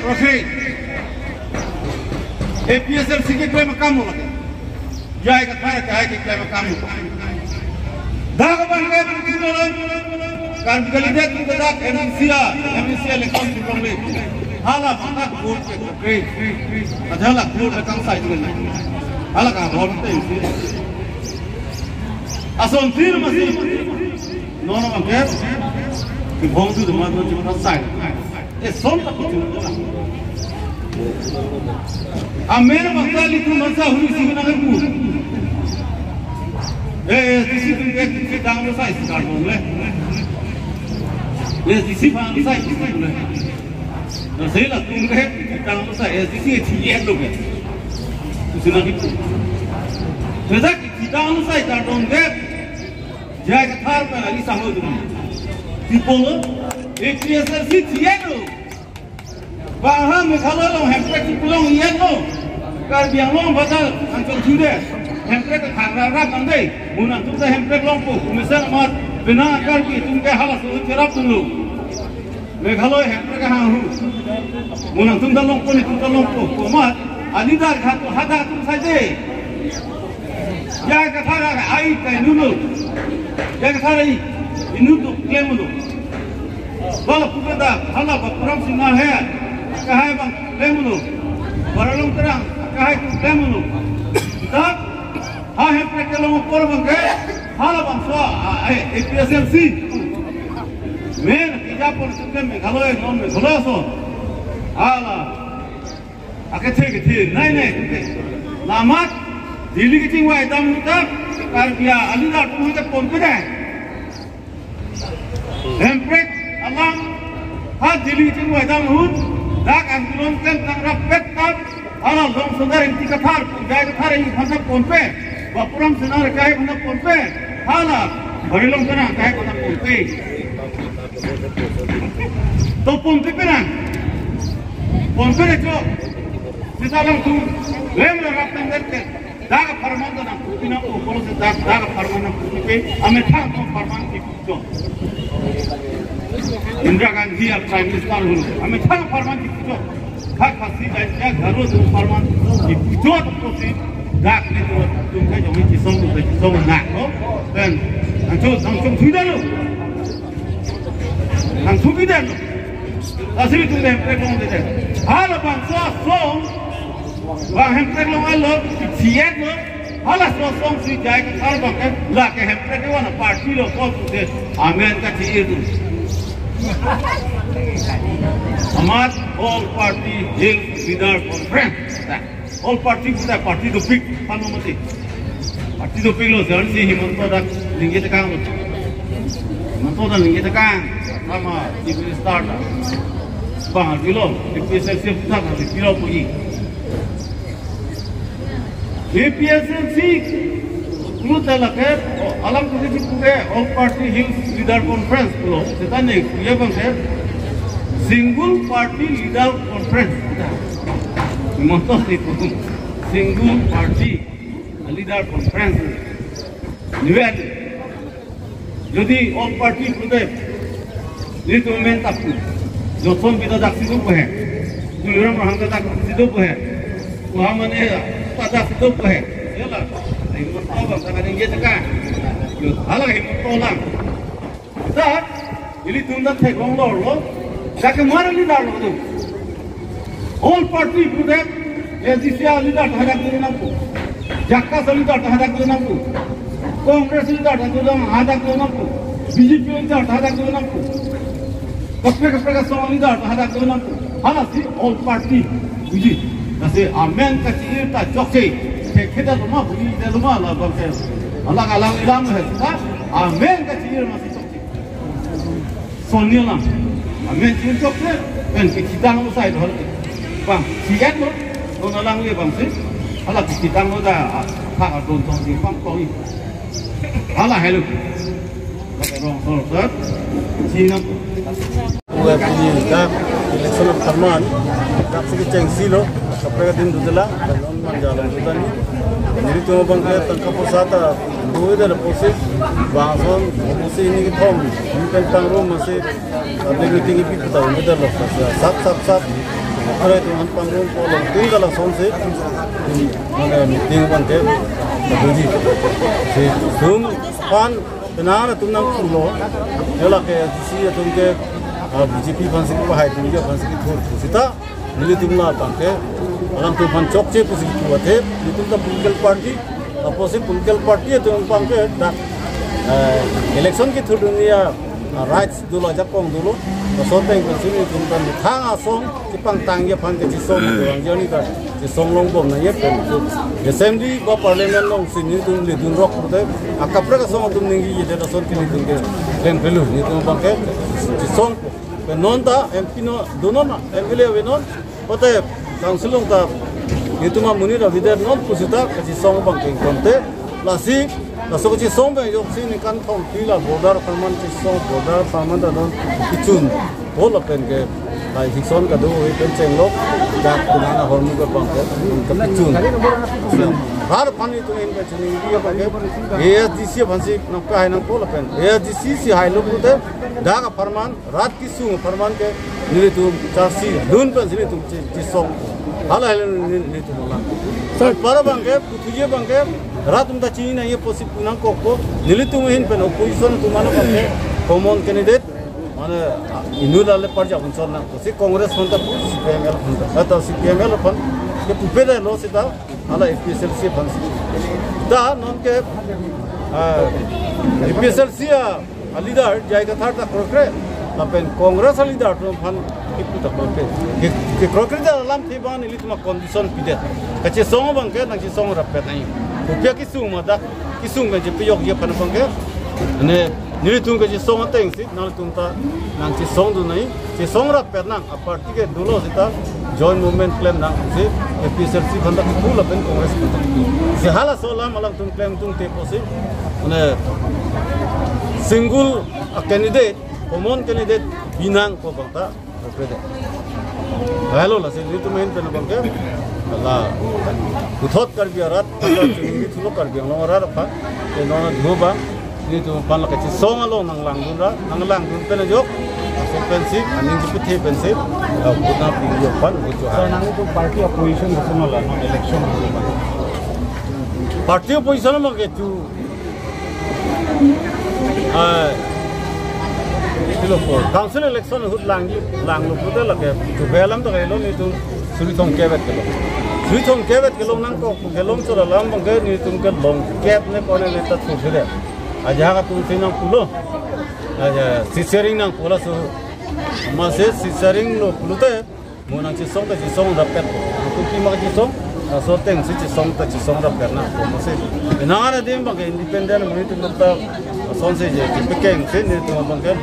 Roche. APSLC के कोई मकाम हो लगे जाएगा थारा चाहे कि कोई मकाम हो दाग बन गए कारण गली दे तुम दाग MCA लेकर तुम ले हाला बंदा कोर्ट के अधला कोर्ट का साइड में हाला का बोलते हैं असों तीर मसी नॉन मगे कि बहुत दूर मानो जीवन साइड ये सोम तक Amen makali tu masa huri sini nak aku. Disi tu kita dalam masa itu kan boleh. Disi faham masa itu boleh. Saya lah tu kita dalam masa disi tiada loge. Tu nak itu. Jadi kita dalam masa itu kan boleh. Jadi thar per lagi sama tu. People, APSLC tiada. Baham kalau lo hempret pulang iya lo, kalau biang lo batal angkat sudah, hempret kerara bandai, munang tu dah hempret lompu, misal mat benar kerja tu ke halas tu cerap dulu, kalau hempret kehahu, munang tu dah lompu ni tu dah lompu, mat alidar hatu hada tu saja, jaga thara air kai nulu, jaga thara ini tu claim dulu, kalau punya dah halah berperam sinar hai. Kahai bang, lemulu, baralong terang, kahai tu lemulu. Tak, hai mereka lama por bang ke, hala bang so, APSLC. Men kita pun sudah kalau non kalau so, hala, akhirnya, naik, lamat, dili kita ingin idam tak, kerja alida tu kita pun kita. Hempret, alam, dili kita ingin idam hud. Dak angkulon kan tangrap petat, ala long sodar inti kathar, jai kathar ini bhasa ponpe, bapuram senar kai bhasa ponpe, ala barilong kana kai bhasa ponpe. To ponpe penan, ponpe itu, kita lang tu, lem rap tenggerke, dak farman tu nak, pina ukol se dak farman nak ponpe, ame thang tu farman itu. Indra Gandhi अब prime minister हुए हमें था फरमान की जो खास खासी जाए घरों से फरमान की जो तो सी दाग ने जो तुम के जो में चिसों ना हो then हम सुविधा लो हम सुविधा लो असली तुम हेम्प्रेक लोग दे हाल अपन सो वहाँ हेम्प्रेक लोग आलो सियात लो हाल सो सी जाए के साल बंके ला के हेम्प्रेक के वाला पार्टी लो कॉल सुधे आमेन का चीज़ Amat all party hill leader conference. All party kita party to pick panu mati. Party to pick lo sekarang sih himanto dah lingkit tekan lo. Himanto dah lingkit tekan sama di start dah. Bang kilo, APSLC kita kasih kilo puji. APSLC lu telah ke alam tu kita all party hill leader conference lo. Kita ni dia bang ke single party leader conference. Motor itu single party leader conference. Niat. Jadi all party kita ni tu main tak. Jothon kita dak situ pun. Duluan orang kita dak situ pun. Wah mana tak dak situ pun. Yalah. Ini apa karena dia tekan. Halah ini tolong. Tak. Ini tunda thekong lo. Jaga mana leader lo tu. All party kita SDC leader hadak dulu nampu. Jakka leader hadak dulu nampu. Congress leader hadak dulu nampu. BJP leader hadak dulu nampu. Kapre ka semua leader hadak dulu nampu. Halah si all party. Uji. Nasi amen ka cerita joki. Kita rumah budi kita rumah lah bangsa. Allah kalang ilam है था आमेन का चीज़ masih चोके सोनिया lah आमेन चीज़ चोके kan kita nggak usah itu bang siat lo orang orang ni bangsa Allah kita nggak usah hak atau tong di bang kau ini Allah hello kalau orang orang Cina buat ini dah election of Tharman dah sedikit cengsi lo sampai ke दिन दूसरा dan menjalan itu ni jadi tu bang ke tangkap pusata dua dah proses bangson proses ini kita mungkin tanggung masih ada meeting itu tahu kita loh sab Makanya tuhan panggung kolong tinggal sonse mana meeting bangke berdiri. Si sum pan penara tunang pulo, jelas ke si tunke BJP fansi ko bahai tunja fansi ki thur sita mili tumla bangke alam tu fan chok che pusi tu ate itu ta political party opposite political party tu bangke da election ki thur dunia rights dulu japong dulu sote ko sini tu ta thang asong tipang tangye fan ke song yang jani ta song long bom na ye pen assembly ko parliament long sini tu li dun rock tu akapra ka song tu ningi ye ta son ki ni tu ke len pelu ni tu bangke song penonta MP no dono na MLA wenon pote councilong ta itu mah munir leader non pusita kasi song bangking konte lasi laso kasi song ba yok sini kan thong pila border farman kasi song border farman da non kichun bola pen ke lai hikson ka do pen chenglok da kunana hormu ka bangke kichun har pani tu in ka chini dia bangke ASDC bansi nakka hai nang bola pen ASDC si hai lok te da ka farman rat ki sung farman ke nili tu charsi dun pen sini tu chi song hala nili tu bola sir para bangke putuje bangke rat tum ta chini na ye posi punang ko nili tu hin pen opposition tu mano bangke common candidate mana inulale parja unsor na si congress honta CPML honta atau CPML pun ke pupeda lo sita hala FPSLC bansi da non ke FPSLC leader jaiga tharta krokre lapen congress leader tu pan ipu ta krokre ke krokre da lam thiban ili tuma condition pide kache song bangke nang si song rapet nai upya kisung madak kisung ga je piyok ye pan bangke ne nili tung ka si song ateng si nal tung ta nang si song du nai si song rapet nang a party ke dulo sita joint movement claim nang si FPSLC khanda ku lapen congress si hala sola malang tung claim tung te posi ne single candidate common candidate binang ko bangta represent hello la se nitu main pen bangke la uthot kar biarat chungi thulo kar biang no ra pa e no dhuba ni tu pan la kachi song alo nang lang dun pen jok so pensi aning ji pithe pensi utna ping jok pan uchu ha nang tu party opposition national la no election party opposition ma ke tu Kilo for council election hut lang lu pude lage tu belam to gelo ni tu suri thong kebet kelo nang ko gelom so lam bang ni tum ke long kep ne ko ne ta thu thile aja ka tu sinang pulo aja sisering nang pula so ma se sisering lo pulute mo nang si song da pet tu ki ma ki song so teng si song da pet na mo se na ana dim bang independent mo ni tu ta son se je pekeng se ni tu bang ke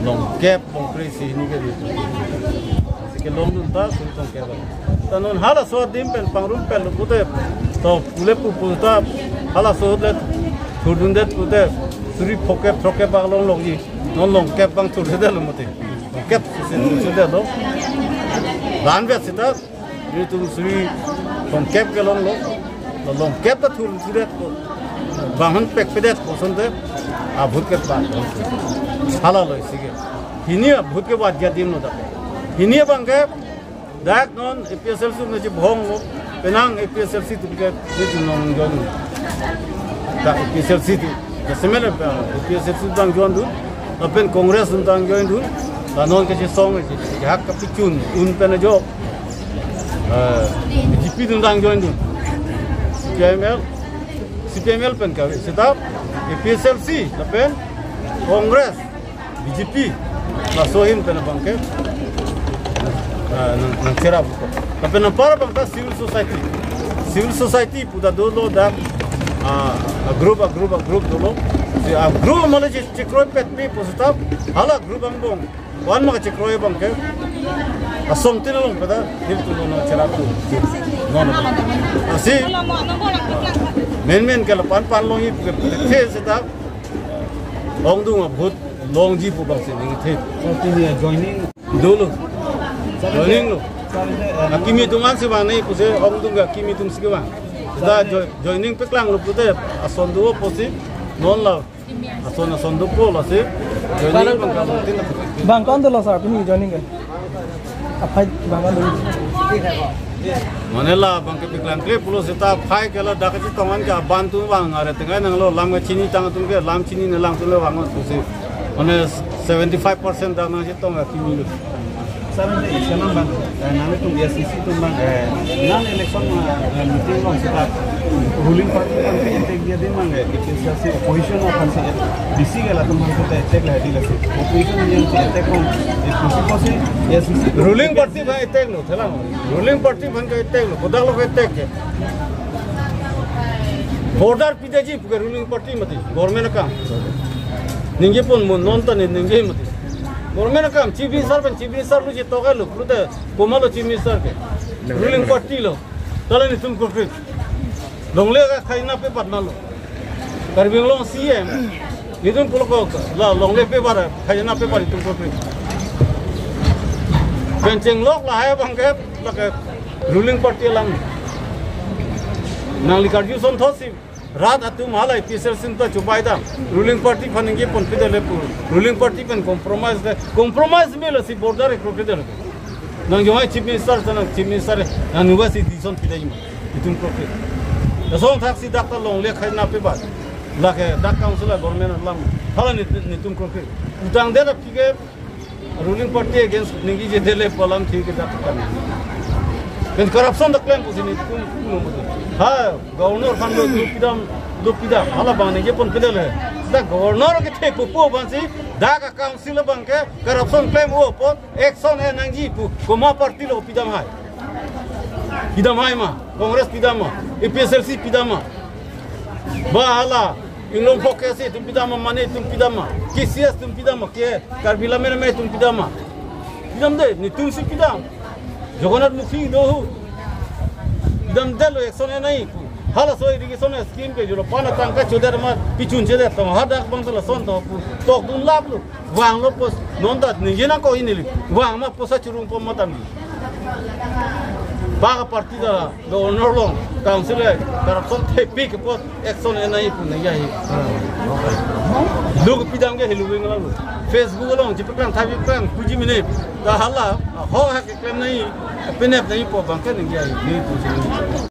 long gap long crazy ni ke ke long dun ta suri thong ke tanon hala so dim pen pangrum pen pute to pule pu ta hala so le thudun det pute suri phoke bang long ji non long gap bang thur de lo mote gap se de lo dan ve sita ni tu suri thong gap ke long gap ta thur de bang pek pedet ko son de a bhut ke ba hala lo sige hini bhut ke ba ja dim no da hini bangke dak non FPSLC ne ji bhong lo penang FPSLC tu ke ni non jon da FPSLC tu da semele FPSLC dang jon du apen congress dang jon du da non ke ji song ji hak ka pichun un pen jo BJP dang jon du CPML pen ka sedap FPSLC apen congress BJP la sohim pen bangke nang cerap tapi nampar bangka civil society puda dulu dah group dulu si group malah cekroi pet pi positif hala group bang wan mak cekroi bang ke asong tinalong pada hil tu no cerap tu no si men ke lapan long i the setap long dung bhut long ji pu bang sini the so tini joining dulu joining lo kimi tungan si bang nei kuse ong tunga kimi tung si bang da joining peklang lo pute ason duo posi non la ason du po la si joining bang bang kon do la sa pini joining ke apa bawa dulu. Manila bangke piklan kle pulo seta phai kela dakati tongan ka bantu bang are tengai nang lo lam chini tang tung ke lam chini ne lang tu lo bang tu se one 75% da na je tonga kimi Saben de senang bang, nami tu SCC tu bang, nan election meeting bang sebab ruling party bang ke attack dia din bang, itu sih opposition akan sih bisi gala tu bang kita attack lah di lagi, opposition yang sih attack bang, itu sih SCC ruling party bang attack lo, telah ruling party bang ke attack lo, kodal lo ke attack ke border pidaji bukan ruling party mati, government kam, ninge pun nonton ninge mati. Government kam chief minister lu je toga lu prude komalo chief minister ke ruling party lo tala ni tum ko krit longle ka khaina pe patna lo karbing lo CM idun pulo ko la longle pe bara khaina pe pari tum ko krit benching lok la hai bang ke la ke ruling party lang nang likarju son thosi रात अतुम हाल IPSL सिंता चुपाइदा ruling party फनेंगे पन पिदे ले पूर ruling party पन compromise में लसी बॉर्डर एक रोके दे नंग जो है चीफ मिनिस्टर अनुवासी दिसन पिदे जिम इतुम रोके दसों थाक्सी डाक्टर लोंग ले खाई ना पे बात लाके डाक काउंसिल गवर्नमेंट लाम हाला नितुम रोके उतांग दे रखी के रूलिंग पार्टी अगेंस्ट निगी जे देले पलम ठीक है डाक्टर करना kan corruption dak claim posini kum ha governor kan lupidam hala bang ne pon pedal hai da governor ke the pupu bansi da ka council bang ke corruption claim ho pon action hai nangji pu koma party lo pidam hai ma congress pidam ma APSLC pidam ma ba hala inlong focus tum pidam ma mane tum pidam ma KCS tum pidam ma ke karbila me tum pidam ma pidam de ni tum si pidam Jagannath मुखी दोहु दम दलो एक्शन है नहीं हाला सो irrigation scheme के जो पाना तंका चोदर मा पिचुन चेदर तो हादा बंगला सोन तो दुन लाभ लो वांग लो पोस नोंदा निजेना को इनिली वांग मा पोसा चुरुम पो मतमी बागा पार्टी दा गवर्नर लो काउंसिल है करप्शन थे पिक पोस एक्शन है नहीं पुन या ही लोग पिदाम के हेलुविंग ला Facebook long cipekan tapi kan puji minit dah hala ho hak klaim nahi penep nahi po bangkan ngi ai ni tu